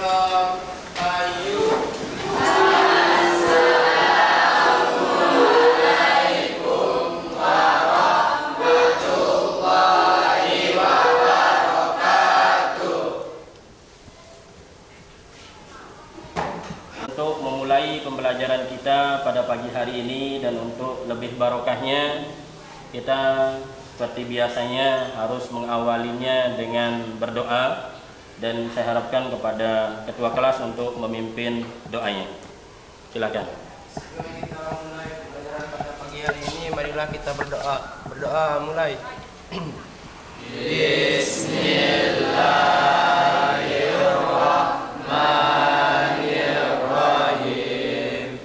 Untuk memulai pembelajaran kita pada pagi hari ini dan untuk lebih barokahnya, kita seperti biasanya harus mengawalinya dengan berdoa, dan saya harapkan kepada ketua kelas untuk memimpin doanya. Silakan. Sebelum kita mulai pembelajaran pada pagi hari ini, marilah kita berdoa. Berdoa mulai. Bismillahirrahmanirrahim.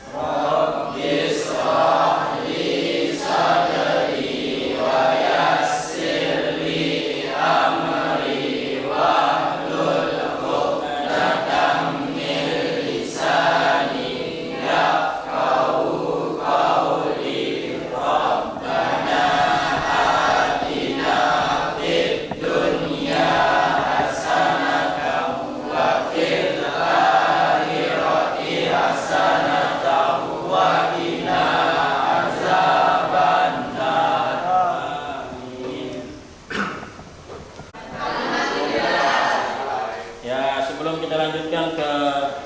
Rabbis shrah li sadri wa yassir li amri wahlul 'uqdatam min lisani yafqahu qawli. Rabbana atina fid dunya hasanatan wa fil akhirati hasanatan wa qina azabannar. Ya, sebelum kita lanjutkan ke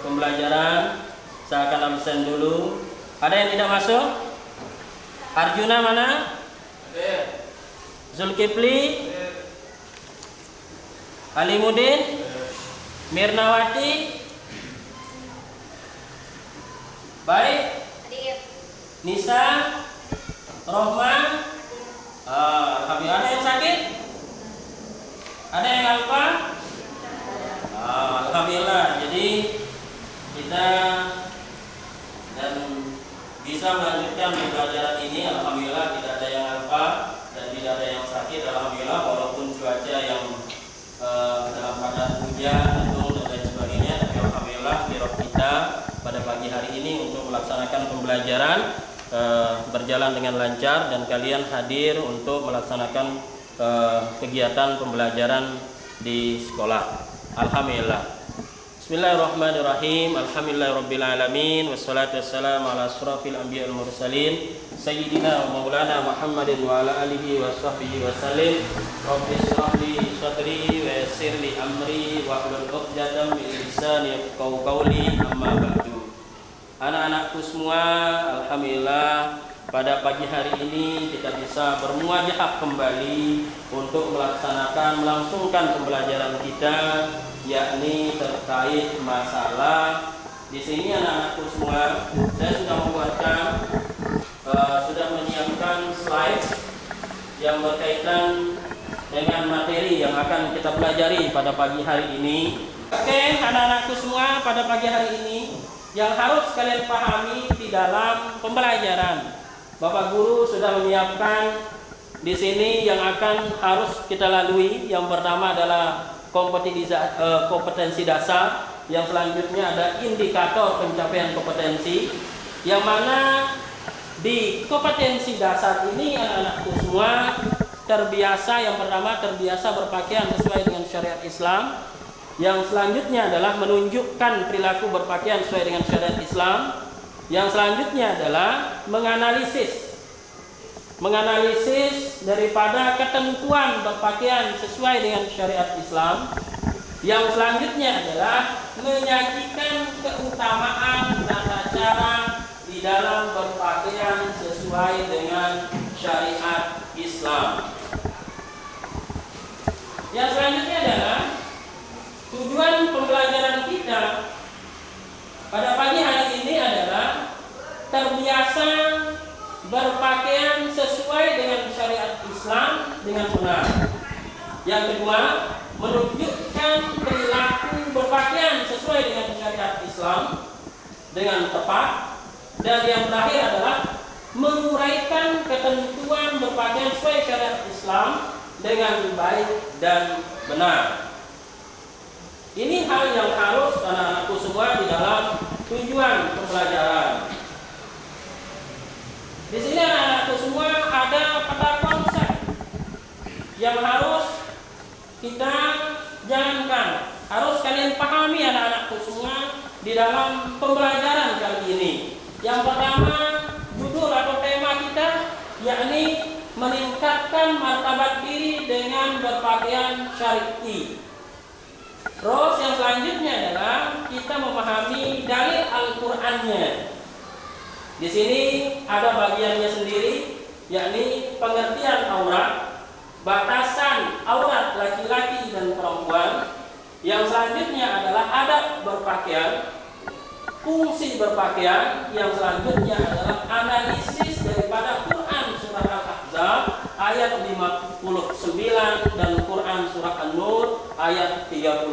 pembelajaran, saya akan absen dulu. Ada yang tidak masuk? Arjuna mana? Zulkifli? Alimuddin? Mirnawati? Baik? Nisa? Rohman? Alhamdulillah. Ada yang sakit? Ada yang lupa? Alhamdulillah. Jadi kita dan bisa melanjutkan pembelajaran ini. Alhamdulillah, tidak ada yang lupa dan tidak ada yang sakit. Alhamdulillah, walaupun cuaca yang dalam keadaan hujan, mendung dan lain sebagainya, tapi alhamdulillah roh kita pada pagi hari ini untuk melaksanakan pembelajaran berjalan dengan lancar dan kalian hadir untuk melaksanakan kegiatan pembelajaran di sekolah. Alhamdulillah. Bismillahirrahmanirrahim. Alhamdulillahirabbil alamin wassalatu wassalamu ala asyrafil anbiya'il mursalin sayyidina wa maulana Muhammadin wa ala alihi wa sahbihi wasallim. Rabbi shrah li sadri wa yassir li amri wahlul 'uqdatam min lisani yafqahu qawli. Amma ba'du. Anak-anakku semua, alhamdulillah pada pagi hari ini kita bisa bermuajahah kembali untuk melangsungkan pembelajaran kita, yakni terkait masalah. Di sini anak-anakku semua, saya sudah sudah menyiapkan slide yang berkaitan dengan materi yang akan kita pelajari pada pagi hari ini. Oke, anak-anakku semua, pada pagi hari ini yang harus kalian pahami di dalam pembelajaran, Bapak Guru sudah menyiapkan di sini yang akan harus kita lalui. Yang pertama adalah kompetensi dasar, yang selanjutnya ada indikator pencapaian kompetensi, yang mana di kompetensi dasar ini anak-anakku semua yang pertama terbiasa berpakaian sesuai dengan syariat Islam. Yang selanjutnya adalah menunjukkan perilaku berpakaian sesuai dengan syariat Islam. Yang selanjutnya adalah menganalisis daripada ketentuan berpakaian sesuai dengan syariat Islam. Yang selanjutnya adalah menyajikan keutamaan tata cara di dalam berpakaian sesuai dengan syariat Islam. Yang selanjutnya adalah tujuan pembelajaran kita pada pagi hari ini adalah terbiasa berpakaian sesuai dengan syariat Islam dengan benar. Yang kedua, menunjukkan perilaku berpakaian sesuai dengan syariat Islam dengan tepat. Dan yang terakhir adalah menguraikan ketentuan berpakaian sesuai syariat Islam dengan baik dan benar. Ini hal yang harus anak-anakku semua di dalam tujuan pembelajaran. Di sini anak-anakku semua ada pada konsep yang harus kita jalankan harus kalian pahami anak-anakku semua di dalam pembelajaran kali ini. Yang pertama, judul atau tema kita yakni meningkatkan martabat diri dengan berpakaian syar'i. Terus yang selanjutnya adalah kita memahami dalil Al-Qur'annya. Di sini ada bagiannya sendiri, yakni pengertian aurat, batasan aurat laki-laki dan perempuan. Yang selanjutnya adalah adab berpakaian, fungsi berpakaian. Yang selanjutnya adalah analisis daripada Quran surah Al-Ahzab ayat 59 dan Quran surah An-Nur ayat 31.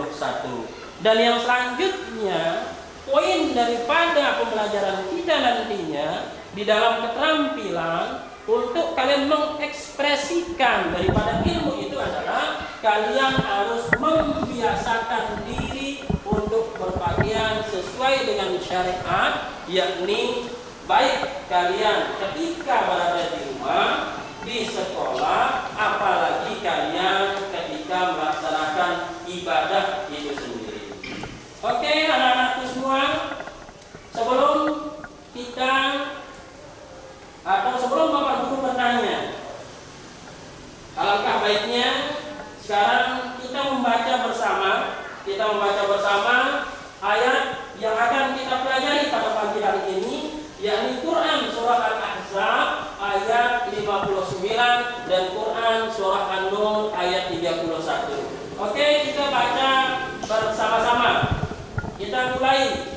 Dan yang selanjutnya, poin daripada pembelajaran kita nantinya di dalam keterampilan untuk kalian mengekspresikan daripada ilmu itu adalah kalian harus membiasakan diri untuk berpakaian sesuai dengan syariat, yakni baik kalian ketika berada di rumah, di sekolah, apalagi kalian ketika melaksanakan ibadah itu sendiri. Oke, anak-anakku semua, sebelum kita atau sebelum Bapak Guru bertanya, alangkah baiknya sekarang kita membaca bersama ayat yang akan kita pelajari pada pagi hari ini, yakni Quran surah Al-Ahzab ayat 59 dan Quran surah An-Nur ayat 31. Oke, kita baca bersama-sama. Kita mulai.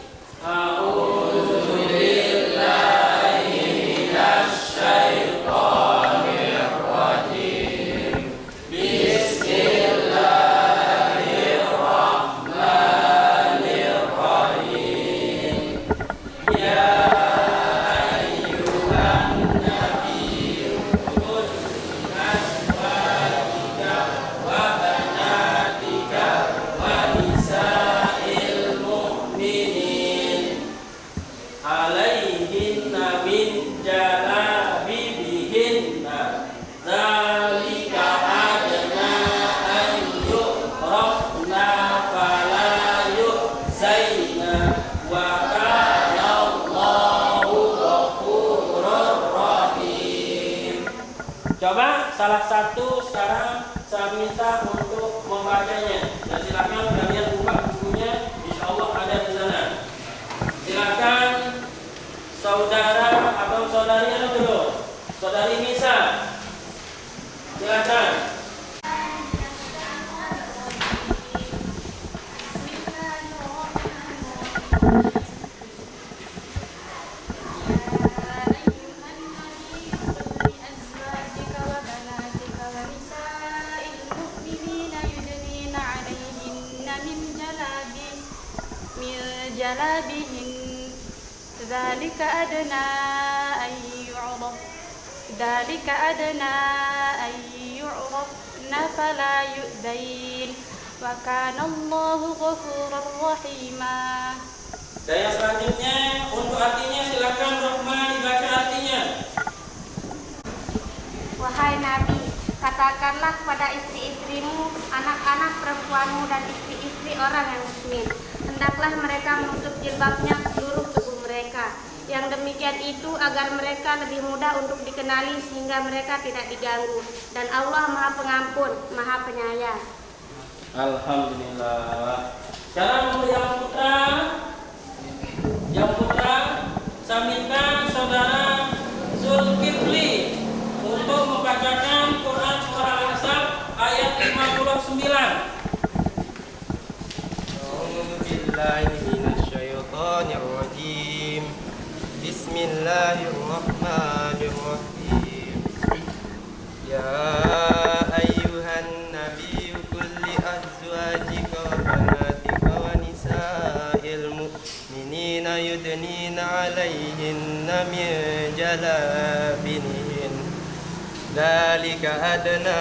Coba salah satu sekarang saya minta untuk membacanya, dan silakan kalian buka bukunya, insya Allah ada di sana. Silakan saudara atau saudarinya dulu, saudari Nisa, silakan. جلابهم ذلك أدنى أن يعرفن فلا يؤذين وكان الله غفورا رحيما. Dan yang selanjutnya untuk artinya silakan Rohma dibaca artinya. Wahai Nabi, katakanlah kepada istri-istrimu, anak-anak perempuanmu dan istri-istri orang yang muslim, hendaklah mereka menutup jilbabnya seluruh tubuh mereka. Yang demikian itu agar mereka lebih mudah untuk dikenali sehingga mereka tidak diganggu. Dan Allah Maha Pengampun, Maha Penyayang. Alhamdulillah. Sekarang untuk yang putra, saya minta saudara Zulkifli untuk membacakan Quran surah Al-Ahzab ayat 59. Bismillahirrahmanirrahim. Bismillahirrahmanirrahim. Ya ayyuhan nabiyyu qul li azwajika wa banatika wa nisa'il mu'minina yudnina 'alayhinna min jalabinihin. Dzalika adna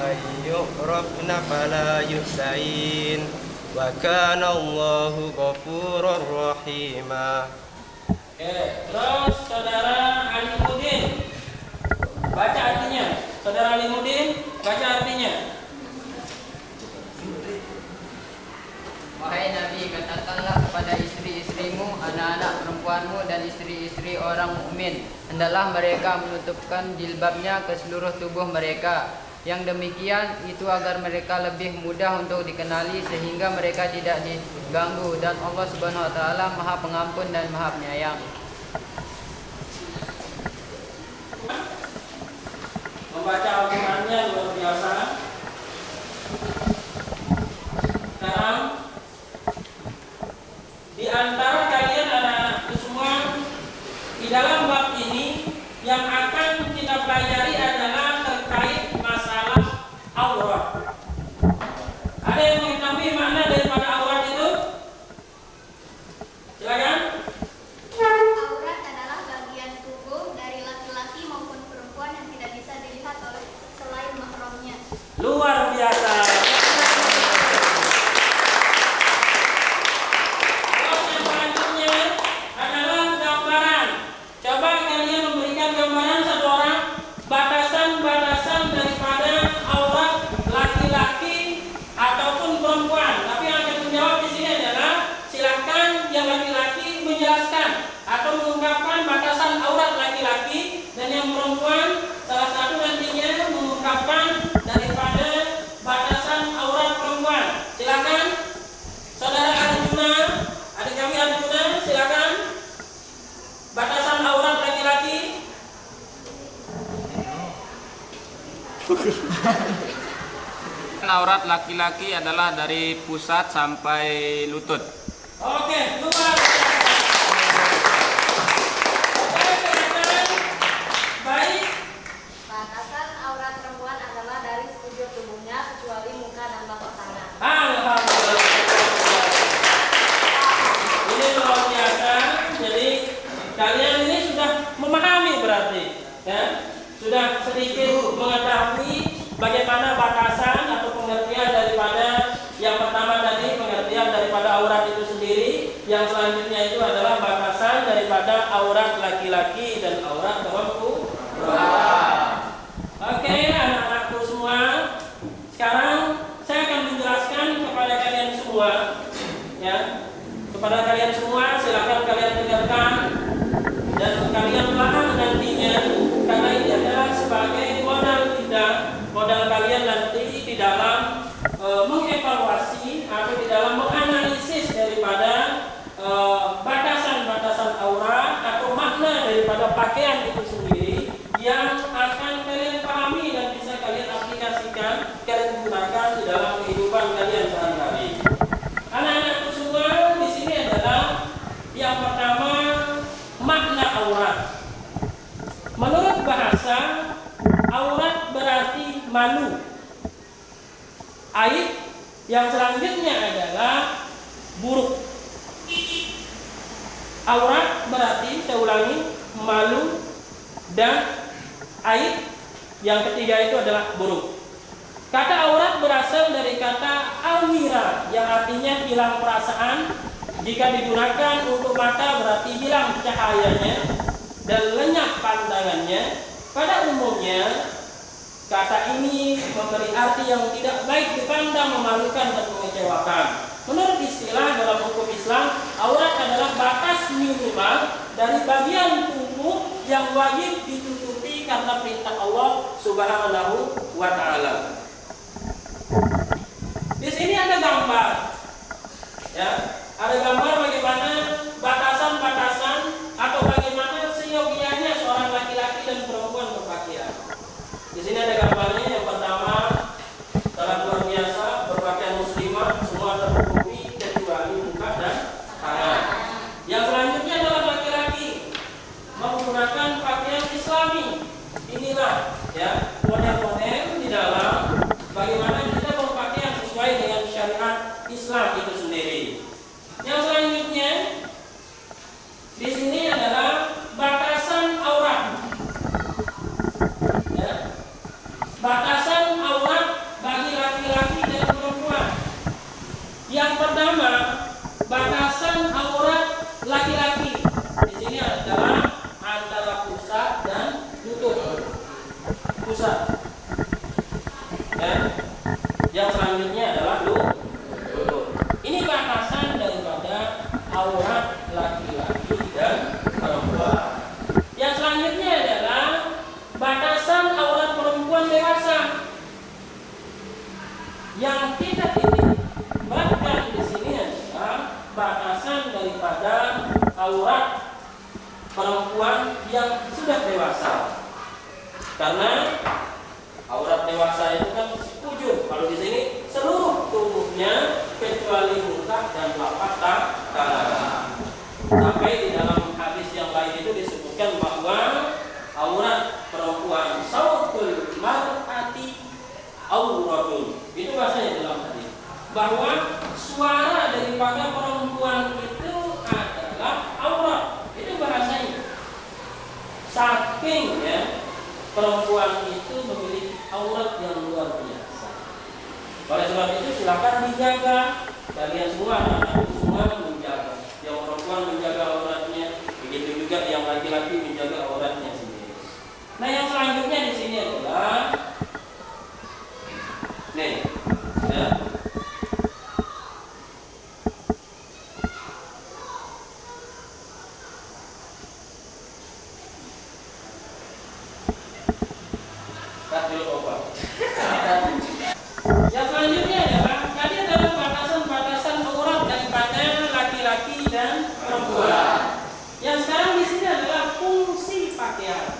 ay yu'rafna fala yusain. Wa kana Allahu ghafurur rahima. Terus saudara Alimuddin baca artinya. Saudara Alimuddin baca artinya. Wahai Nabi, katakanlah kepada istri-istrimu, anak-anak perempuanmu, dan istri-istri orang mukmin, hendaklah mereka menutupkan jilbabnya ke seluruh tubuh mereka. Yang demikian itu agar mereka lebih mudah untuk dikenali sehingga mereka tidak diganggu, dan Allah Subhanahu wa taala Maha Pengampun dan Maha Penyayang. Membaca Al-Qur'annya luar biasa. Sekarang di antara kalian anak-anakku semua, di dalam bab ini yang akan kita pelajari adalah terkait masalah aurat. Ada yang mengetahui makna daripada aurat itu? Silakan. Aurat adalah bagian tubuh dari laki-laki maupun perempuan yang tidak bisa dilihat oleh selain mahramnya. Luar biasa. Terus yang selanjutnya adalah gambaran. Coba kalian memberikan gambaran satu orang batasan-batasan daripada aurat laki-laki ataupun perempuan. Tapi yang akan menjawab di sini adalah silakan yang laki-laki menjelaskan atau mengungkapkan batasan aurat laki-laki, dan yang perempuan salah satu nantinya mengungkapkan daripada batasan aurat perempuan. Silakan Saudara Arjuna, adik kami Arjuna, silakan. Batasan aurat laki-laki. Aurat laki-laki adalah dari pusat sampai lutut. Oke, luar biasa. Oke, silakan. Baik. Batasan aurat perempuan adalah dari sekujur tubuhnya kecuali muka dan telapak tangan. Alhamdulillah. Ini luar biasa. Jadi kalian ini sudah memahami berarti, ya? Sudah sedikit mengetahui bagaimana batasan atau pengertian daripada yang pertama tadi, pengertian daripada aurat itu sendiri. Yang selanjutnya itu adalah batasan daripada aurat laki-laki dan aurat perempuan. Oke, anak-anakku semua. Sekarang saya akan menjelaskan kepada kalian semua, ya. Kepada kalian semua, silakan kalian dengarkan dan kalian paham nantinya, karena ini adalah sebagai modal kita, modal kalian nanti di dalam mengevaluasi atau di dalam menganalisis daripada batasan-batasan aurat atau makna daripada pakaian itu sendiri yang akan kalian pahami dan bisa kalian aplikasikan, kalian gunakan di dalam kehidupan kalian sehari-hari. Anak-anakku semua, di sini adalah yang pertama, makna aurat. Menurut bahasa, aurat berarti malu, aib. Yang selanjutnya adalah buruk. Aurat berarti, saya ulangi, malu dan aib. Yang ketiga itu adalah buruk. Kata aurat berasal dari kata almira, yang artinya hilang perasaan. Jika digunakan untuk mata berarti hilang cahayanya dan lenyap pandangannya. Pada umumnya kata ini memberi arti yang tidak baik dipandang, memalukan dan mengecewakan. Menurut istilah dalam hukum Islam, aurat adalah batas minimal dari bagian tubuh yang wajib ditutupi karena perintah Allah Subhanahu wa taala. Di sini ada gambar, ya, ada gambar bagaimana batasan-batasan atau bagaimana seyogianya seorang laki-laki dan perempuan berpakaian. Di sini ada gambarnya. Yang pertama, sangat luar biasa, berpakaian muslimah, semua tertutupi kecuali muka dan tangan. Yang selanjutnya adalah laki-laki menggunakan pakaian Islami. Inilah, ya, model-model di dalam bagaimana kita berpakaian sesuai dengan syariat Islam itu sendiri. Yang selanjutnya di sini adalah batasan aurat. Ya. Batasan aurat bagi laki-laki dan perempuan. Yang pertama, batasan aurat laki-laki. Di sini adalah antara pusat dan lutut. Pusat. Ya. Yang selanjutnya adalah lutut. Ini batasan dan perempuan. Yang selanjutnya adalah batasan aurat perempuan dewasa. Yang kita titikkan di sini adalah batasan daripada aurat perempuan yang sudah dewasa. Karena aurat dewasa itu kan ujung. Kalau di sini seluruh tubuhnya kecuali muka dan telapak tangan. Sampai di dalam hadis yang lain itu disebutkan bahwa aurat perempuan sautul mar'ati auratun. Itu bahasanya dalam hadis. Bahwa suara daripada perempuan itu adalah aurat. Itu bahasanya. Saking ya perempuan itu memiliki aurat yang luar biasa. Oleh sebab itu silakan dijaga. Kalian semua anak-anak semua menjaga. Yang perempuan menjaga auratnya, begitu juga yang laki-laki menjaga auratnya sendiri. Nah, yang selanjutnya di sini adalah nih, ya. Yang selanjutnya adalah tadi adalah batasan-batasan aurat daripada laki-laki dan perempuan. Yang sekarang di sini adalah fungsi pakaian.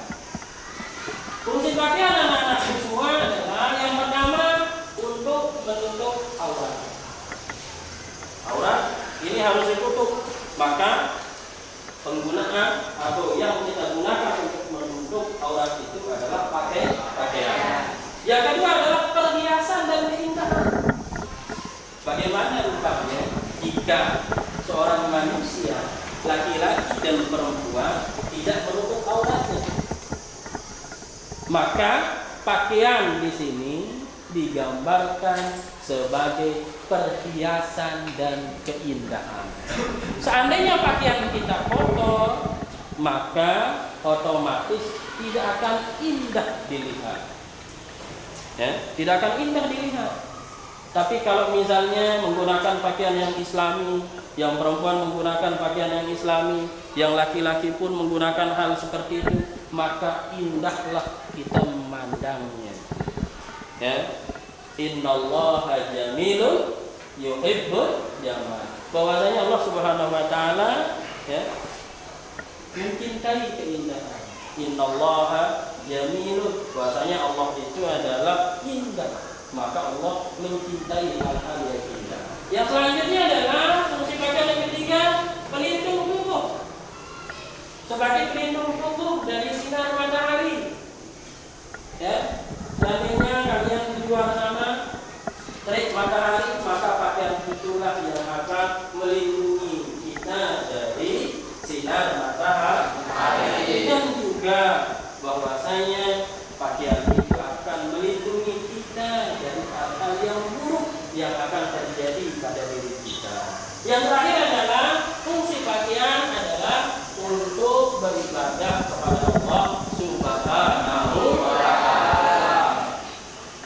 Fungsi pakaian anak-anak semua adalah yang pertama untuk menutup aurat. Aurat ini harus ditutup. Maka penggunaan atau yang kita gunakan untuk menutup aurat itu adalah pakaian. Yang kedua adalah perhiasan dan keindahan. Bagaimana rupanya jika seorang manusia, laki-laki dan perempuan tidak menutup auratnya? Maka pakaian di sini digambarkan sebagai perhiasan dan keindahan. Seandainya pakaian kita kotor, maka otomatis tidak akan indah dilihat. Ya, tidak akan indah dilihat. Tapi kalau misalnya menggunakan pakaian yang islami, yang perempuan menggunakan pakaian yang islami, yang laki-laki pun menggunakan hal seperti itu, maka indahlah kita memandangnya. Ya. Innallaha jamilun yuhibbul jamal. Bahwasanya Allah Subhanahu wa taala ya mencintai keindahan. Innallaha jamilun, bahwasanya Allah itu adalah indah, maka Allah mencintai hal-hal yang indah. Yang selanjutnya adalah fungsi pakaian yang ketiga, pelindung tubuh. Sebagai pelindung tubuh dari sinar matahari. Ya, seandainya kalian di luar sana terik matahari, maka pakaian itulah yang akan melindungi kita dari sinar matahari. Dan juga bahwasanya pakaian itu akan melindungi kita dari hal-hal yang buruk yang akan terjadi pada diri kita. Yang terakhir adalah fungsi pakaian adalah untuk beribadah kepada Allah Subhanahu wa taala.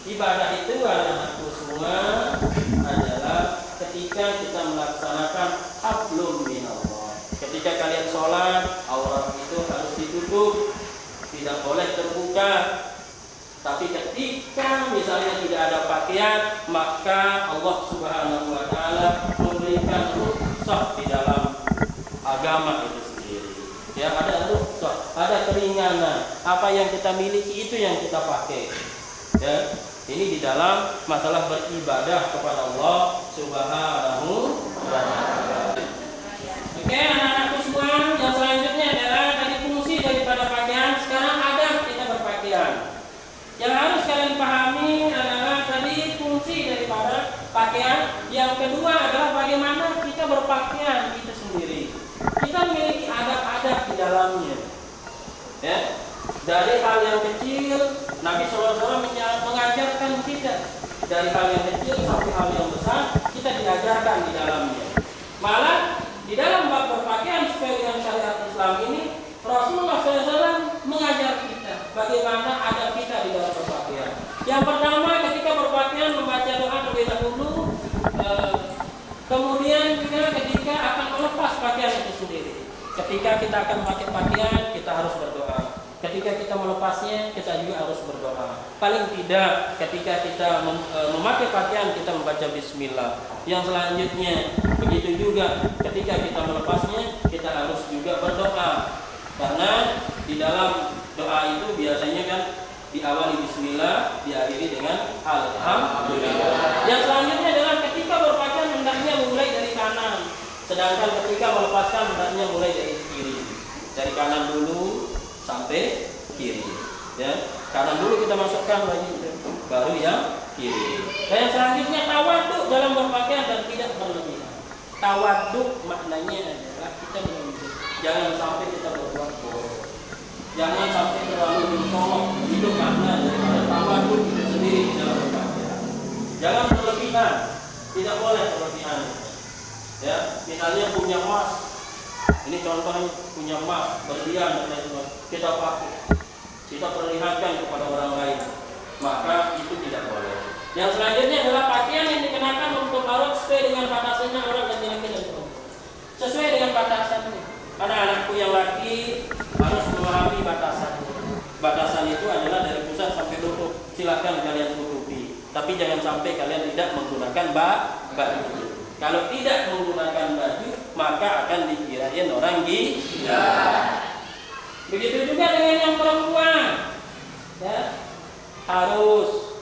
Ibadah itu anak-anakku semua adalah ketika kita melaksanakan hablum minallah. Ketika kalian sholat, aurat itu harus ditutup, tidak boleh terbuka. Tapi ketika misalnya tidak ada pakaian, maka Allah Subhanahu wa taala memberikan rukhsah di dalam agama itu sendiri. Ya, ada rukhsah, ada keringanan. Apa yang kita miliki itu yang kita pakai. Ya, ini di dalam masalah beribadah kepada Allah Subhanahu wa taala. Oke, anak-anakku semua, yang selanjutnya adalah dari fungsi daripada pakaian. Sekarang adab kita berpakaian. Yang harus kalian pahami adalah tadi fungsi daripada pakaian. Yang kedua adalah bagaimana kita berpakaian itu sendiri. Kita memiliki adab-adab di dalamnya. Ya, dari hal yang kecil, Nabi SAW mengajarkan kita. Dari hal yang kecil sampai hal yang besar, kita diajarkan di dalamnya. Malah di dalam bab berpakaian sesuai dengan syariat Islam ini, Rasulullah SAW mengajar kita bagaimana adab kita di dalam berpakaian. Yang pertama, ketika berpakaian membaca doa terlebih dahulu, kemudian juga ketika akan melepas pakaian itu sendiri. Ketika ketika kita akan memakai pakaian, kita harus berdoa. Ketika kita melepasnya, kita juga harus berdoa. Paling tidak ketika kita memakai pakaian, kita membaca bismillah. Yang selanjutnya, begitu juga ketika kita melepasnya, kita harus juga berdoa. Karena di dalam doa itu biasanya kan diawali bismillah, diakhiri dengan alhamdulillah. Yang selanjutnya adalah ketika berpakaian hendaknya mulai dari kanan, sedangkan ketika melepaskan hendaknya mulai dari kiri. Dari kanan dulu sampai kiri, ya. Kanan dulu kita masukkan baju, baru yang kiri. Dan yang selanjutnya tawaduk dalam berpakaian dan tidak berlebihan. Tawaduk maknanya adalah kita jangan sampai kita berbuat boros, jangan sampai terlalu mencolok. Itu karena daripada tawaduk itu sendiri di dalam berpakaian. Jangan berlebihan, tidak boleh berlebihan. Ya, misalnya punya emas. Ini contohnya punya emas berlian dan lain-lain, kita pakai, kita perlihatkan kepada orang lain, maka itu tidak boleh. Yang selanjutnya adalah pakaian yang dikenakan untuk aurat sesuai dengan batasannya orang laki-laki dan perempuan. Sesuai dengan batasannya. Karena anakku yang laki harus memahami batasannya. Batasan itu adalah dari pusat sampai lutut. Silakan kalian tutupi. Tapi jangan sampai kalian tidak menggunakan baju. Kalau tidak menggunakan baju, maka akan dikirain orang gila. Begitu juga dengan yang perempuan, ya, harus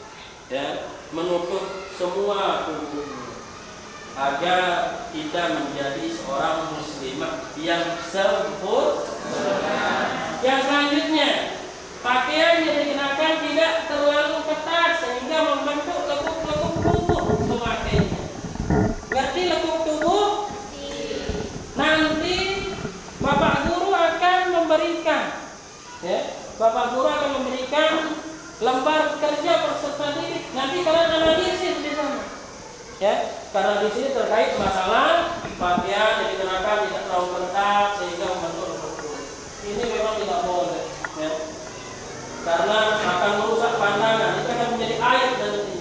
ya menutup semua tubuhnya agar kita menjadi seorang muslimah yang sempurna. Yang selanjutnya, pakaian yang dikenakan tidak terlalu ketat sehingga membentuk lekuk-lekuk tubuh pemakainya. Ngerti lekuk tubuh? Nanti Bapak Guru akan memberikan, ya, Bapak Guru akan memberikan lembar kerja peserta didik. Nanti kalian analisis di sana, ya, karena di sini terkait masalah pakaian yang dikenakan tidak terlalu ketat sehingga membentuk lekuk tubuh. Ini memang tidak boleh, ya, karena akan merusak pandangan. Itu akan menjadi aib nanti,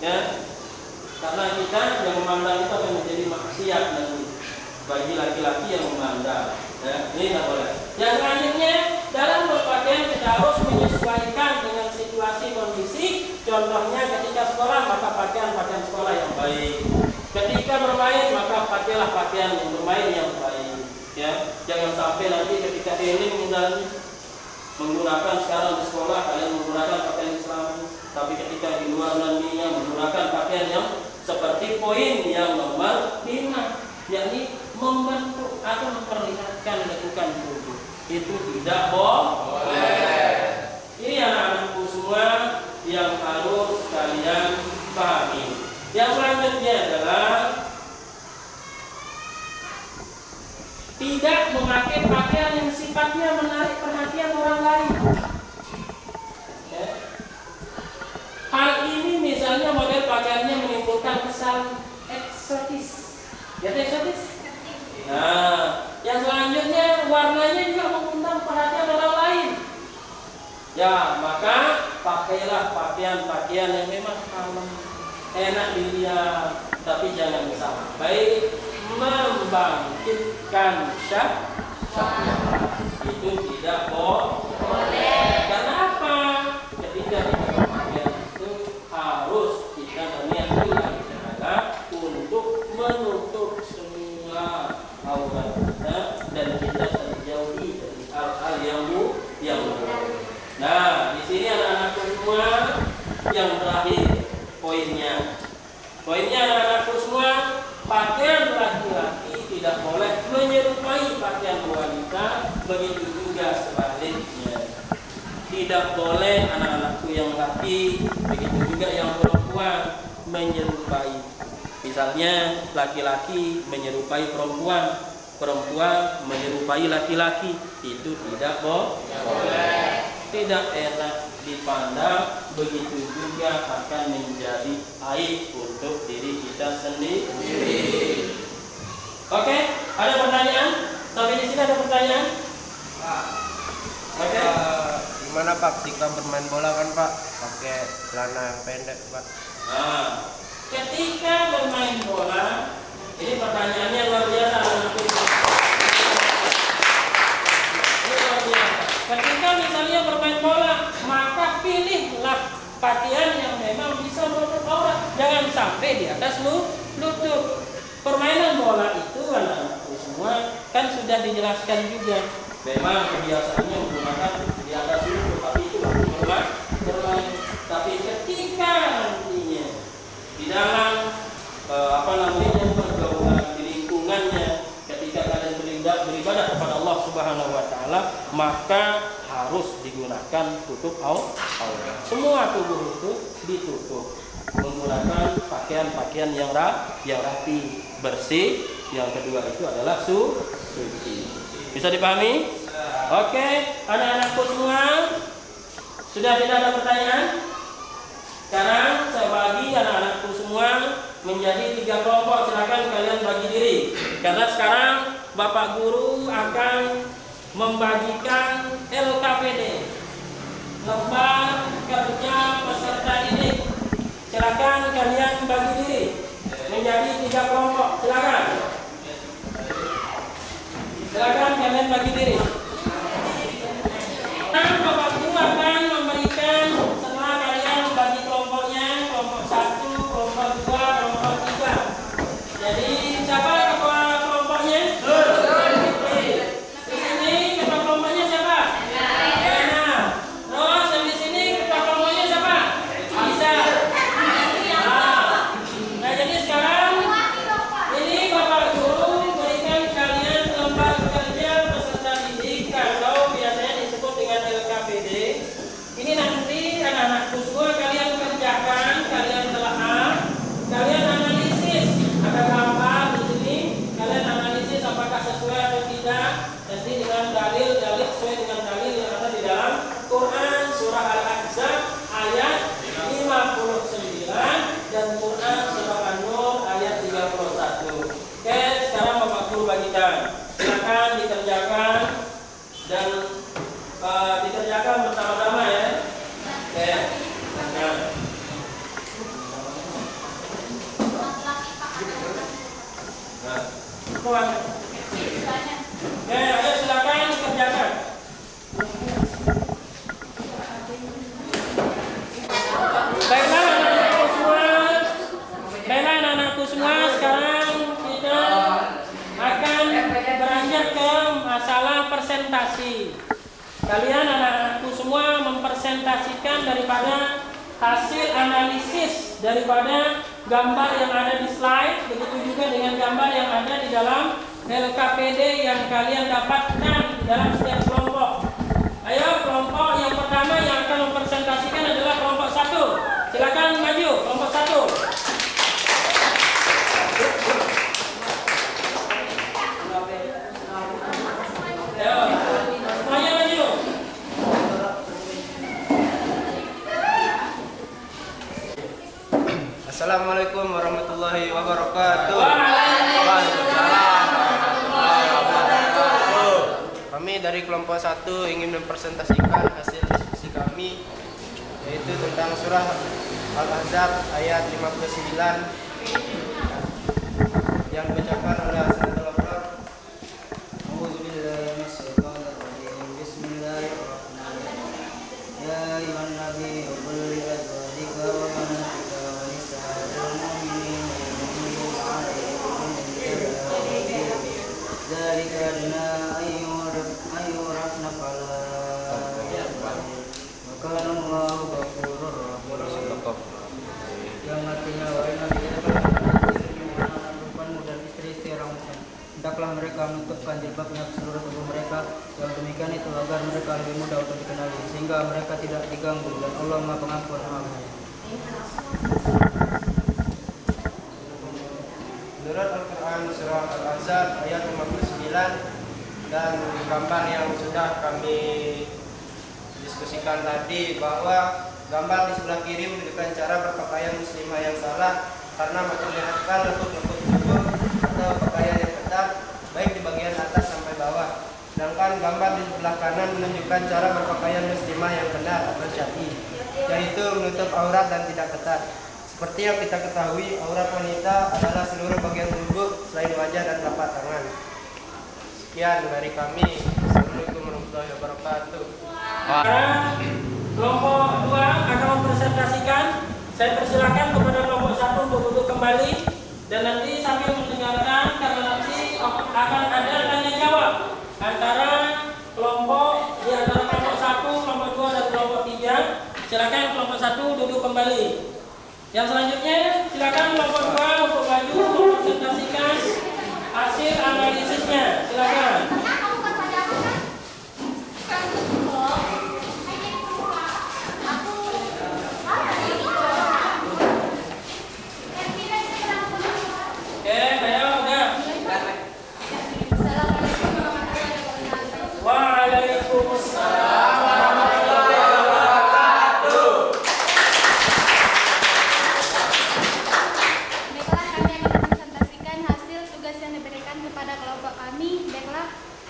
ya. Karena kita yang memandang itu akan menjadi maksiat nanti bagi laki-laki yang memandang, ya, ini tidak boleh. Yang selanjutnya, dalam berpakaian kita harus menyesuaikan dengan situasi kondisi. Contohnya ketika sekolah, maka pakaian sekolah yang baik. Ketika bermain, maka pakailah pakaian yang bermain yang baik, ya. Jangan sampai nanti ketika healing misalnya menggunakan sekarang di sekolah kalian menggunakan pakaian Islami, tapi ketika di luar nantinya menggunakan pakaian yang seperti poin yang nomor 5, yakni membentuk atau memperlihatkan lekukan tubuh. Itu tidak boleh. Ini anak-anakku semua yang harus kalian pahami. Yang selanjutnya adalah tidak memakai pakaian yang sifatnya menarik perhatian orang lain. Ya. Hal ini misalnya model pakaiannya menimbulkan kesan eksotis. Ya, eksotis. Nah, yang selanjutnya warnanya juga mengundang perhatian orang lain. Ya, maka pakailah pakaian-pakaian yang memang kalem, enak dilihat, tapi jangan sampai membangkitkan syahwat. Itu tidak boleh. Karena apa? Ketika kita berpakaian itu harus kita berniat adalah untuk menutup semua aurat kita dan kita terjauhi dari hal-hal yang buruk. Nah, di sini anak-anakku semua yang terakhir poinnya. Poinnya anak-anakku semua, pakaian laki-laki tidak boleh menyerupai pakaian wanita, begitu juga sebaliknya. Tidak boleh anak-anakku yang laki, begitu juga yang perempuan menyerupai. Misalnya laki-laki menyerupai perempuan, perempuan menyerupai laki-laki, itu tidak boleh. Tidak enak dipandang, begitu juga akan menjadi aib untuk diri kita sendiri. Oke, ada pertanyaan? Sampai di sini ada pertanyaan? Oke. Gimana Pak ketika bermain bola kan Pak pakai celana yang pendek Pak? Nah, ketika bermain bola, ini pertanyaannya luar biasa. Ketika misalnya bermain bola, maka pilihlah pakaian yang memang bisa menutup aurat, jangan sampai di atas lutut. Permainan bola itu anak-anakku semua kan sudah dijelaskan juga. Memang kebiasaannya menggunakan di atas lutut, tapi itu bermain. Tapi ketika nantinya di dalam pergaulan di lingkungannya, ketika kalian beribadah kepada Allah Subhanahu wa taala, maka harus digunakan tutup aurat. Semua tubuh itu ditutup menggunakan pakaian-pakaian yang rapi, bersih. Yang kedua itu adalah suci. Bisa dipahami? Oke, anak-anakku semua, sudah tidak ada pertanyaan? Sekarang saya bagi anak-anakku semua menjadi 3 kelompok. Silakan kalian bagi diri. Karena sekarang Bapak Guru akan membagikan LKPD, lembar kerja peserta didik. Silakan kalian bagi diri menjadi 3 kelompok. Silakan kalian bagi diri. Nah, Bapak Guru akan memberikan setelah kalian bagi kelompoknya, kelompok 1, kelompok 2, kelompok 3. Jadi siapa ketua kelompoknya? Di sini ketua kelompoknya siapa? Enak. Terus di sini ketua kelompoknya siapa? Bisa. Nah, jadi sekarang ini Bapak Guru berikan kalian lembar kerja peserta didik atau biasanya disebut dengan LKPD. Ini nanti anak-anakku semua kalian kerjakan, kalian telaah, kalian analisis. Ada gambar di sini, kalian analisis apakah sesuai atau tidak. Nanti dengan dalil-dalil sesuai dengan dalil yang ada di dalam Quran surah Al-Ahzab ayat 59 dan Quran surah An-Nur ayat 31. Oke, sekarang Bapak Guru bagikan. Silakan dikerjakan dan dikerjakan bersama-sama ya. Oke. Nah. Oke, ayo silakan dikerjakan. Baiklah anak-anakku semua, sekarang kita akan beranjak ke masalah presentasi. Kalian anak-anakku semua mempresentasikan daripada hasil analisis daripada gambar yang ada di slide, begitu juga dengan gambar yang ada di dalam LKPD yang kalian dapatkan di dalam setiap kelompok. Ayo, kelompok yang pertama yang akan mempresentasikan adalah kelompok 1. Silakan maju, kelompok 1. Ayo, semuanya maju. Assalamualaikum warahmatullahi wabarakatuh. Kami dari kelompok 1 ingin mempresentasikan hasil diskusi kami, yaitu tentang surah Al-Ahzab ayat 59 yang dibacakan oleh Hasan al-Akbar. A'udzubillahi minasyaitonirrajim. Bismillahirrahmanirrahim. Ya ayyuhan nabiyyu qul li azwajika wa banatika wa nisa'il mu'minina yudnina 'alayhinna min jalabibihinna. Dzalika adna ayyurafna fala ya'lamun. Wa kana Allahu ghafurur rahim. Yang artinya wahai Nabi, anak perempuanmu dan istri-istri orang mukmin, hendaklah mereka menutupkan jilbabnya ke seluruh tubuh mereka. Yang demikian itu agar mereka lebih mudah untuk dikenali, sehingga mereka tidak diganggu, dan Allah Maha Pengampun Maha Penyayang. Menurut Al-Quran surah Al-Ahzab ayat 59 dan gambar yang sudah kami diskusikan tadi, bahwa gambar di sebelah kiri menunjukkan cara berpakaian muslimah yang salah karena memperlihatkan lekuk-lekuk tubuh atau pakaian yang ketat baik di bagian atas sampai bawah. Sedangkan gambar di sebelah kanan menunjukkan cara berpakaian muslimah yang benar atau syar'i, yaitu menutup aurat dan tidak ketat. Seperti yang kita ketahui, aurat wanita adalah seluruh bagian tubuh selain wajah dan telapak tangan. Sekian dari kami. Assalamualaikum warahmatullahi wabarakatuh. warahmatullahi wabarakatuh. Sekarang kelompok 2 akan mempresentasikan. Saya persilakan kepada kelompok 1 untuk duduk kembali dan nanti sambil mendengarkan karena nanti akan ada tanya jawab antara kelompok di antara kelompok 1, kelompok 2 dan kelompok 3. Silakan kelompok 1 duduk kembali. Yang selanjutnya silakan kelompok 2 untuk maju mempresentasikan hasil analisisnya. Silakan.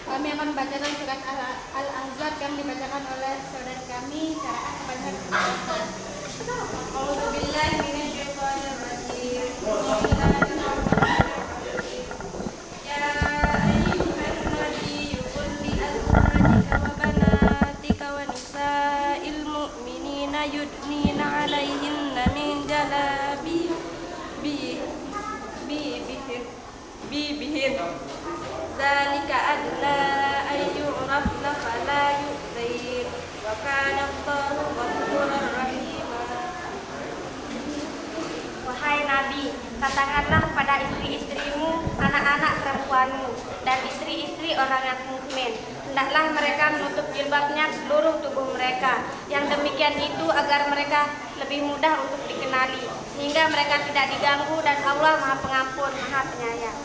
Kami akan membacakan surat Al-Ahzab yang dibacakan oleh saudara kami Syaraat kepada A'udzubillahi minasyaitonirrajim. Bismillahirrahmanirrahim. Ya ayyuhan nabiyyu qul li azwajika wa banatika wa nisa'il mu'minina yudnina 'alaihinna min jalabibihin. Dzalika adna ayyurafna fala yu'zain wa kana Allahu ghafurur rahim. Wahai Nabi, katakanlah kepada istri-istrimu, anak-anak perempuanmu, dan istri-istri orang yang mukmin, hendaklah mereka menutup jilbabnya seluruh tubuh mereka. Yang demikian itu agar mereka lebih mudah untuk dikenali, sehingga mereka tidak diganggu, dan Allah Maha Pengampun, Maha Penyayang.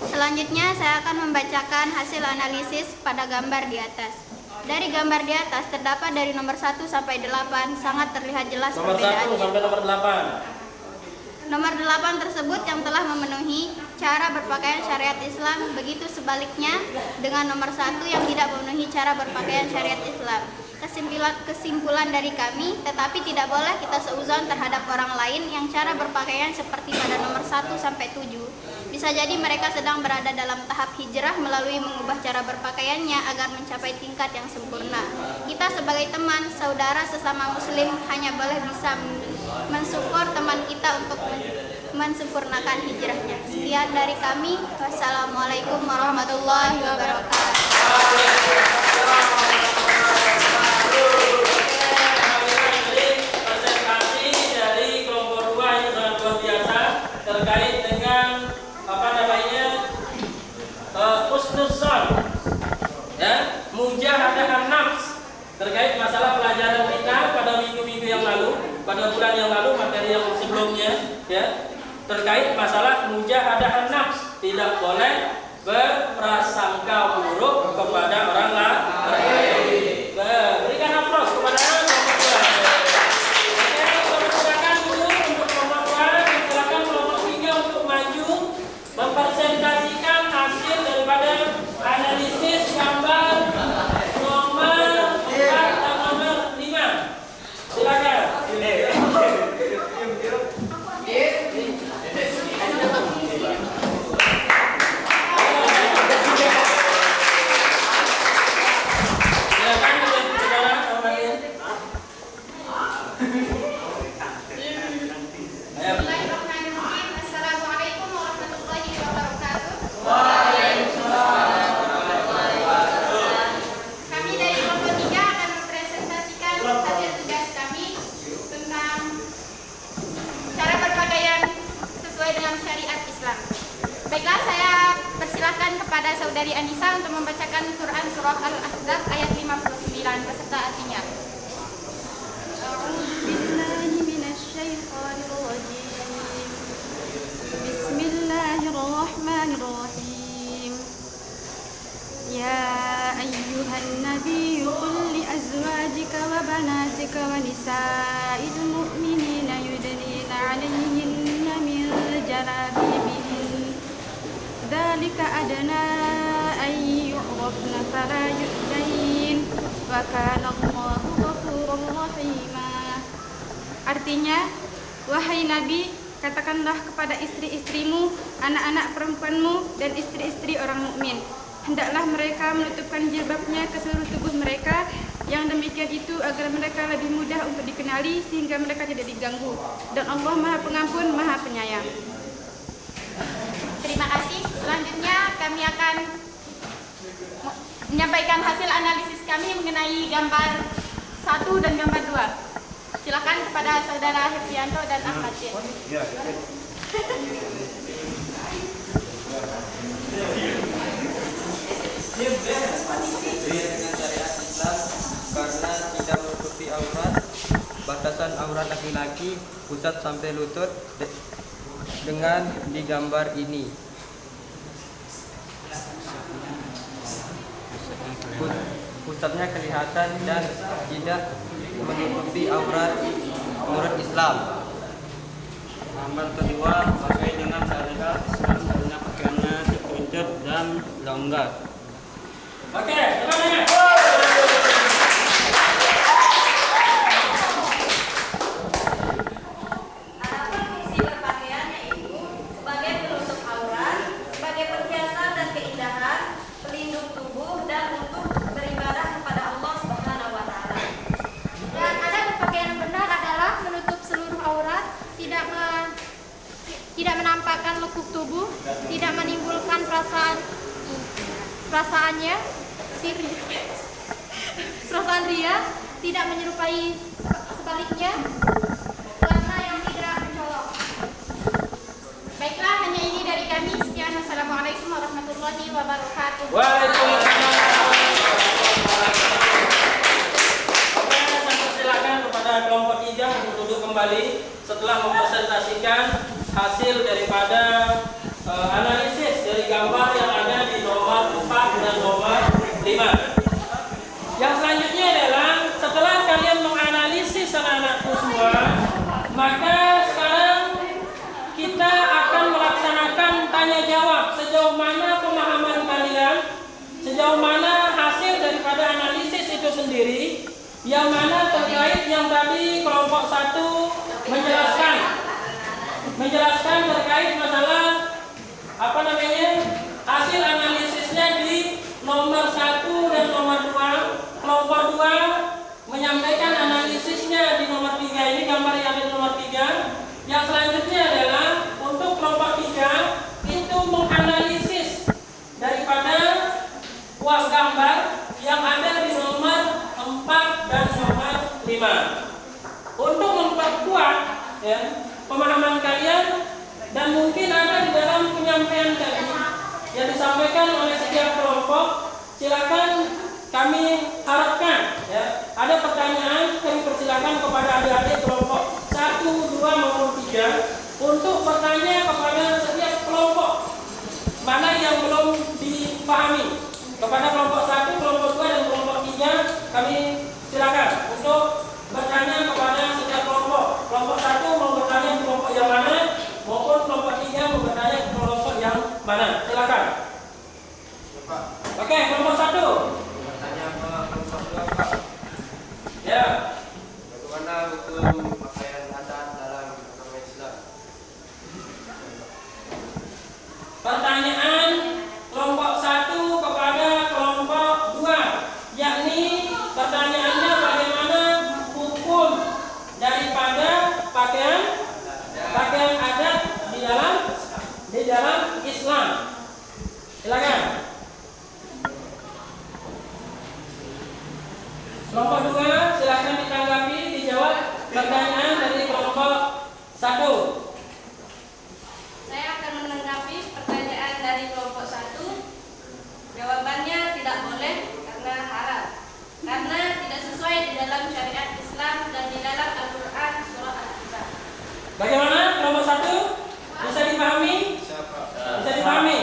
Selanjutnya saya akan membacakan hasil analisis pada gambar di atas. Dari gambar di atas terdapat dari nomor 1 sampai 8 sangat terlihat jelas Nomor 1 sampai nomor 8. Nomor 8 tersebut yang telah memenuhi cara berpakaian syariat Islam, begitu sebaliknya dengan nomor 1 yang tidak memenuhi cara berpakaian syariat Islam. Kesimpulan dari kami, tetapi tidak boleh kita seuzon terhadap orang lain yang cara berpakaian seperti pada nomor 1 sampai 7. Bisa jadi mereka sedang berada dalam tahap hijrah melalui mengubah cara berpakaiannya agar mencapai tingkat yang sempurna. Kita sebagai teman, saudara sesama muslim hanya boleh bisa mensupport teman kita untuk mensempurnakan hijrahnya. Sekian dari kami. Wassalamualaikum warahmatullahi wabarakatuh. Presentasi dari kelompok 2 ini sangat luar biasa terkait dengan husnuzon dan mujahadah nafs terkait masalah pelajaran kita pada minggu-minggu yang lalu, pada bulan yang lalu, materi yang sebelumnya, ya, terkait masalah mujahadah nafs. Tidak boleh berprasangka buruk kepada orang lain. Berikan aplaus kepada kelompok 2. Silakan dulu untuk kelompok 2, silakan kelompok 3 untuk maju mempresentasikan hasil daripada analisis gambar nomor 4 dan nomor 5. Silakan. Assalamualaikum warahmatullahi wabarakatuh. Kami dari kelompok 3 akan mempresentasikan hasil tugas kami tentang cara berpakaian sesuai dengan syariat Islam. Baiklah, saya persilahkan kepada saudari Anissa untuk membacakan Quran surah Al-Ahzab ayat 59 beserta artinya. Bismillahirrahmanirrahim. Ya ayyuhan nabiyyu qul li azwajika wa banatika wa nisa'il mu'minina yudnina 'alayhinna min jalabibihin. Dzalika adna ay yu'rafna fala yu'zain wa kana Allahu ghafurur rahima. Artinya, wahai Nabi, katakanlah kepada istri-istrimu, anak-anak perempuanmu, dan istri-istri orang mukmin, Hendaklah mereka menutupkan jilbabnya ke seluruh tubuh mereka. Yang demikian itu agar mereka lebih mudah untuk dikenali sehingga mereka tidak diganggu. Dan Allah Maha Pengampun, Maha Penyayang. Terima kasih. Selanjutnya kami akan menyampaikan hasil analisis kami mengenai gambar 1 dan gambar 2. Silakan kepada Saudara Hefrianto dan Ahmad Jen. Dengan syariat Islam karena tidak menutupi aurat, batasan aurat laki-laki pusat sampai lutut dengan digambar ini. Pusatnya kelihatan dan tidak menutupi aurat menurut Islam. Gambar kedua sesuai dengan syariat Islam karena pakaiannya terkuncut dan longgar. Oke, teman-teman. Adapun fungsi berpakaian yaitu sebagai penutup aurat, sebagai perhiasan dan keindahan, pelindung tubuh dan untuk beribadah kepada Allah Subhanahu wa taala. Dan ada berpakaian yang benar adalah menutup seluruh aurat, tidak menampakkan lekuk tubuh, tidak menimbulkan perasaan ria, tidak menyerupai sebaliknya, celana yang tidak mencolok. Baiklah, hanya ini dari kami. Sekian, wassalamualaikum warahmatullahi wabarakatuh. Waalaikumsalam. Oke, saya persilakan kepada kelompok 3 untuk duduk kembali setelah mempresentasikan hasil daripada analisis dari gambar yang ada di nomor 4 dan nomor 5. Yang selanjutnya adalah setelah kalian menganalisis anak-anakku semua, maka sekarang kita akan melaksanakan tanya jawab sejauh mana pemahaman kalian, sejauh mana hasil daripada analisis itu sendiri, yang mana terkait yang tadi kelompok 1 menjelaskan terkait masalah hasil analisisnya di nomor 1 dan nomor 2. Kelompok 2 menyampaikan analisisnya di nomor 3. Ini gambar yang ada di nomor 3. Yang selanjutnya adalah untuk kelompok 3 itu menganalisis daripada buah gambar yang ada di nomor 4 dan nomor 5. Untuk memperkuat pemahaman kalian dan mungkin ada di dalam penyampaian tadi yang disampaikan oleh setiap kelompok, silakan kami harapkan ada pertanyaan, kami persilakan kepada adik-adik kelompok 1, 2 maupun 3 untuk bertanya kepada setiap kelompok mana yang belum dipahami. Kepada kelompok 1, kelompok 2 dan kelompok 3 kami silakan untuk bertanya kepada setiap kelompok. Kelompok 1 mau bertanya ke kelompok yang mana, maupun kelompok 3 mau bertanya ke kelompok yang mana. Silakan. Oke, kelompok 1. Bertanya ke kelompok 2, Pak. Ya. Bagaimana hukum pakaian adat dalam agama Islam? Pertanyaan kelompok 1 kepada kelompok 2, yakni pertanyaannya bagaimana hukum daripada pakaian adat di dalam Islam. Silakan. Kelompok 2 silakan ditanggapi, dijawab pertanyaan dari kelompok 1. Saya akan menanggapi pertanyaan dari kelompok 1. Jawabannya tidak boleh karena haram. Karena tidak sesuai di dalam syariat Islam dan di dalam Al-Quran surah Al-Ahzab. Bagaimana kelompok 1? Bisa dipahami? Bisa dipahami?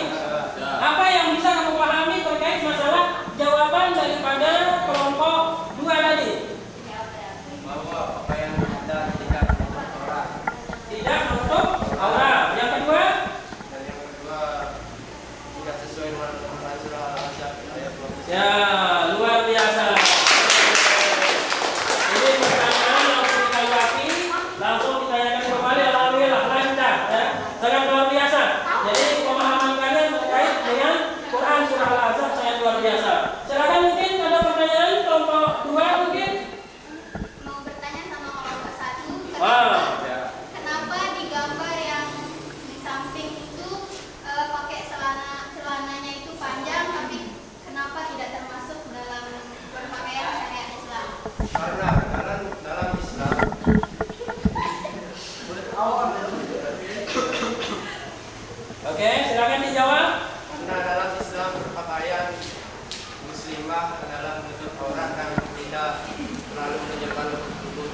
Apa yang bisa kamu pahami terkait masalah jawaban daripada kelompok 2 tadi? Bahwa pakaian adat tidak menutup aurat. Tidak menutup aurat. Yang kedua? Dan yang kedua, tidak sesuai dengan Al-Quran surah Al-Ahzab ayat 20. Ya, luar biasa. Ini pertanyaan langsung ditanggapi, langsung ditanyakan kembali. Alhamdulillah lancar, sangat luar biasa. Jadi pemahaman kalian terkait dengan Quran surah Al-Ahzab luar biasa. Silakan, mungkin ada pertanyaan kelompok 2 mungkin. Mau bertanya sama kelompok 1, kenapa di gambar yang di samping itu pakai celananya itu panjang, tapi kenapa tidak termasuk dalam berpakaian syariat Islam? Karena dalam Islam Oke, silakan dijawab. karena dalam Islam berpakaian muslimah adalah menutup aurat dan tidak terlalu menyebar tubuh.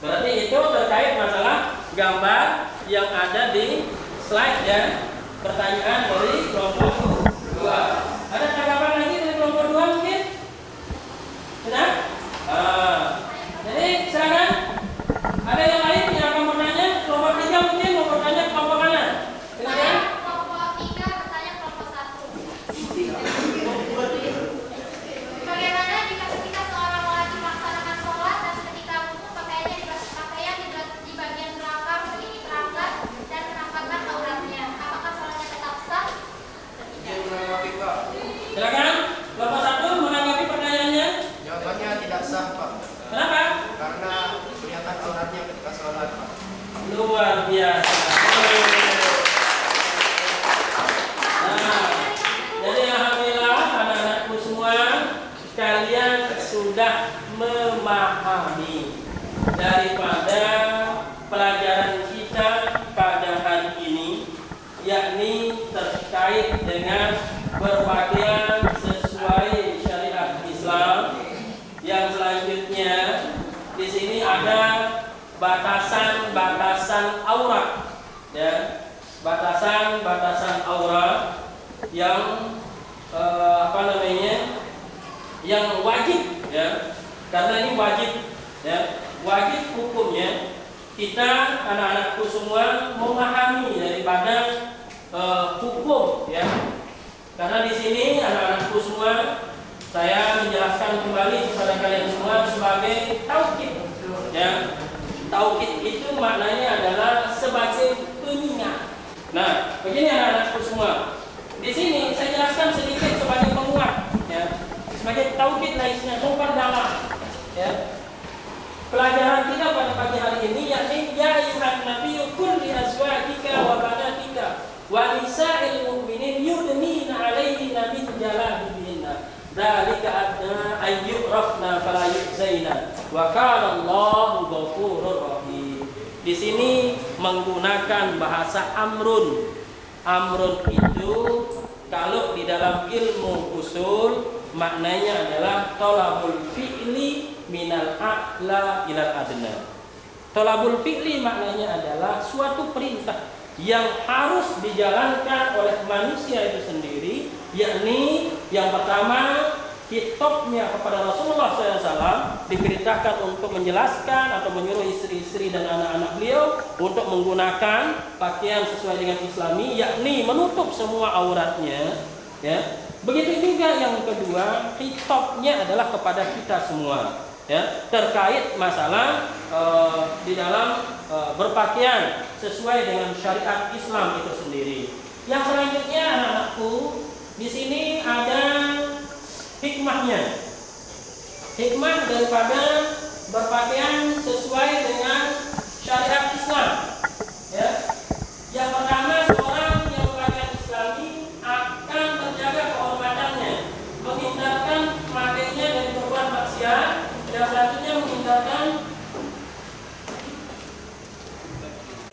Berarti itu terkait masalah gambar yang ada di slide ya. Pertanyaan dari kelompok 2. Ada tanggapan lagi dari kelompok 2 mungkin? Sudah? Jadi silakan. Ada yang lain yang akan bertanya? Kelompok 3 mungkin mau bertanya kelompok mana? Silakan. Kelompok 3 bertanya kelompok 1. Bagaimana jika ketika seorang lagi melaksanakan sholat dan ketika wudhu pakaiannya pakaian di bagian belakang sedikit terangkat dan menampakkan auratnya, apakah sholatnya tetap sah? Silakan. Kelompok 1 menanggapi pertanyaannya. Jawabannya tidak sah, Pak. Kenapa? Karena kelihatan auratnya ketika sholat, Pak. Luar biasa. Nah, jadi alhamdulillah anak-anakku semua, kalian sudah memahami daripada pelajaran kita pada hari ini, yakni terkait dengan berpakaian sesuai syariat Islam. Yang selanjutnya di sini ada batasan-batasan aurat, ya, batasan-batasan aurat yang yang wajib, ya, karena ini wajib, ya, wajib hukumnya kita anak-anakku semua memahami daripada hukum, ya, karena di sini anak-anakku semua saya menjelaskan kembali kepada kalian semua sebagai taukid, ya. Taukid itu maknanya adalah sebagai pengingat. Nah, begini anak-anakku semua. Di sini saya jelaskan sedikit sebagai penguat, ya. Sebagai taukid lainnya, memperdalam, ya. Pelajaran kita pada pagi hari ini yakni ya ayyuhan nabiyyu qul li azwajika wa banatika wa nisa'il mu'minin yudnina 'alaihinna min jalabibihinna. Dzalika adna ayyurafna fala yuzaina wa kana Allahu ghafurur rahim. Di sini menggunakan bahasa amrun. Amrun itu kalau di dalam ilmu usul maknanya adalah thalabul fi'li minal a'la ilal adna. Thalabul fi'li maknanya adalah suatu perintah yang harus dijalankan oleh manusia itu sendiri, yakni yang pertama kitabnya kepada Rasulullah SAW diperintahkan untuk menjelaskan atau menyuruh istri-istri dan anak-anak beliau untuk menggunakan pakaian sesuai dengan Islami, yakni menutup semua auratnya, ya. Begitu juga yang kedua, kitabnya adalah kepada kita semua, ya, terkait masalah di dalam berpakaian sesuai dengan syariat Islam itu sendiri. Yang selanjutnya anak-anakku, di sini ada hikmahnya. Hikmah daripada berpakaian sesuai dengan syariat Islam, ya. Yang pertama, seorang yang berpakaian Islami akan terjaga kehormatannya, menghindarkan pakaiannya dari berbuat maksiat. Yang selanjutnya menghindarkan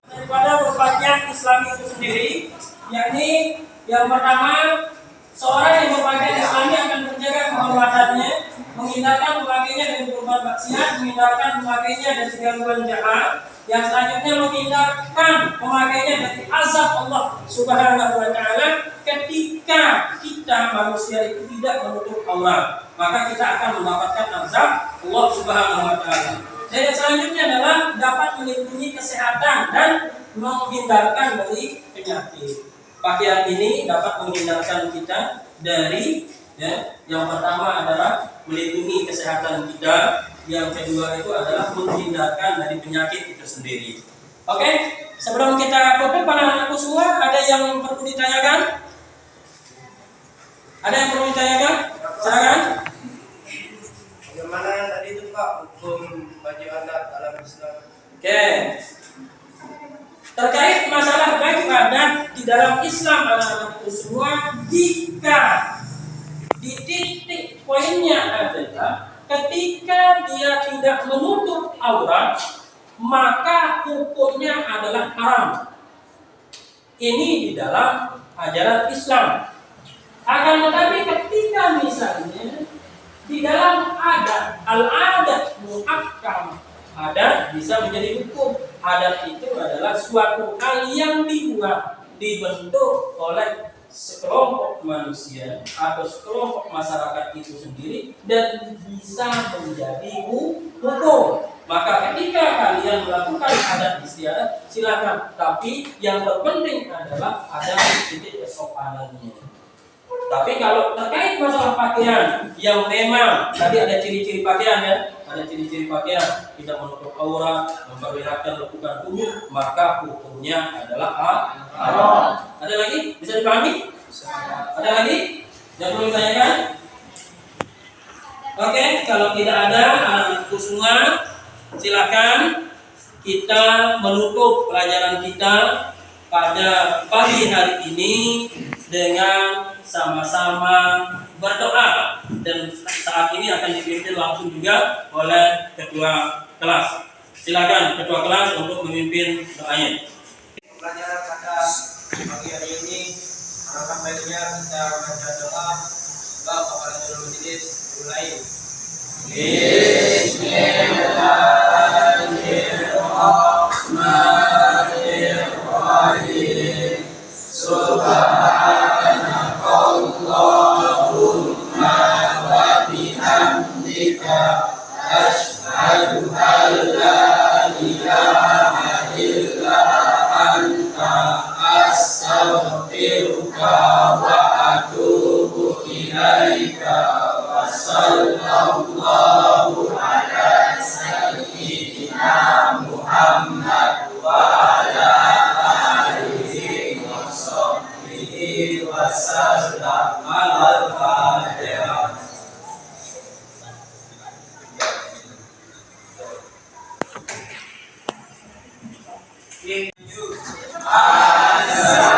daripada berpakaian Islami itu sendiri, yakni yang pertama, seorang yang berpakaian Islami akan terjaga kehormatannya, menghindarkan pemakainya dari berbuat maksiat, menghindarkan pemakainya dari gangguan jahat. Yang selanjutnya menghindarkan pemakainya dari azab Allah Subhanahu wa taala ketika kita manusia itu tidak menutup aurat, maka kita akan mendapatkan azab Allah Subhanahu wa taala. Dan yang selanjutnya adalah dapat melindungi kesehatan dan menghindarkan dari penyakit. Pakaian ini dapat menghindarkan kita dari, ya, yang pertama adalah melindungi kesehatan kita, yang kedua itu adalah menghindarkan dari penyakit itu sendiri. Oke, sebelum kita tutup para anakku semua, ada yang perlu ditanyakan? Ada yang perlu ditanyakan? Silakan. Bagaimana tadi itu Pak hukum baju adat dalam Islam? Oke. Terkait masalah baju adat di dalam Islam anak-anak itu semua, jika di titik poinnya adalah ketika dia tidak menutup aurat, maka hukumnya adalah haram. Ini di dalam ajaran Islam. Akan tetapi ketika misalnya di dalam adat, al-adat muhakkam, adat bisa menjadi hukum. Adat itu adalah suatu hal yang dibentuk oleh sekelompok manusia atau sekelompok masyarakat itu sendiri dan bisa menjadi hukum. Maka ketika kalian melakukan adat istiadat, silakan. Tapi yang terpenting adalah ada titik kesopanannya. Tapi kalau terkait masalah pakaian yang memang tadi ada ciri-ciri pakaian ya, ada ciri-ciri pakaian tidak menutup aurat, memperlihatkan lekukan tubuh, maka hukumnya adalah haram. Ada lagi? Bisa dipahami? Ada lagi? Yang perlu ditanyakan? Oke, kalau tidak ada anak-anakku semua, silakan kita menutup pelajaran kita pada pagi hari ini dengan sama-sama berdoa, dan saat ini akan dipimpin langsung juga oleh ketua kelas. Silakan ketua kelas untuk memimpin doanya. Pelajaran pada pagi hari ini, alangkah baiknya kita baca doa. Bapak kepala seluruh majelis mulai. Bismillahirrahmanirrahim. Subhanakallahumma wa bihamdika asyhadu an la ilaha illa anta astaghfiruka wa atubu ilaika. Wa sallallahu ala sayyidina Muhammad wa ala alihi wa sahbihi wa sallam. Al-Fatihah. Assalamualaikum.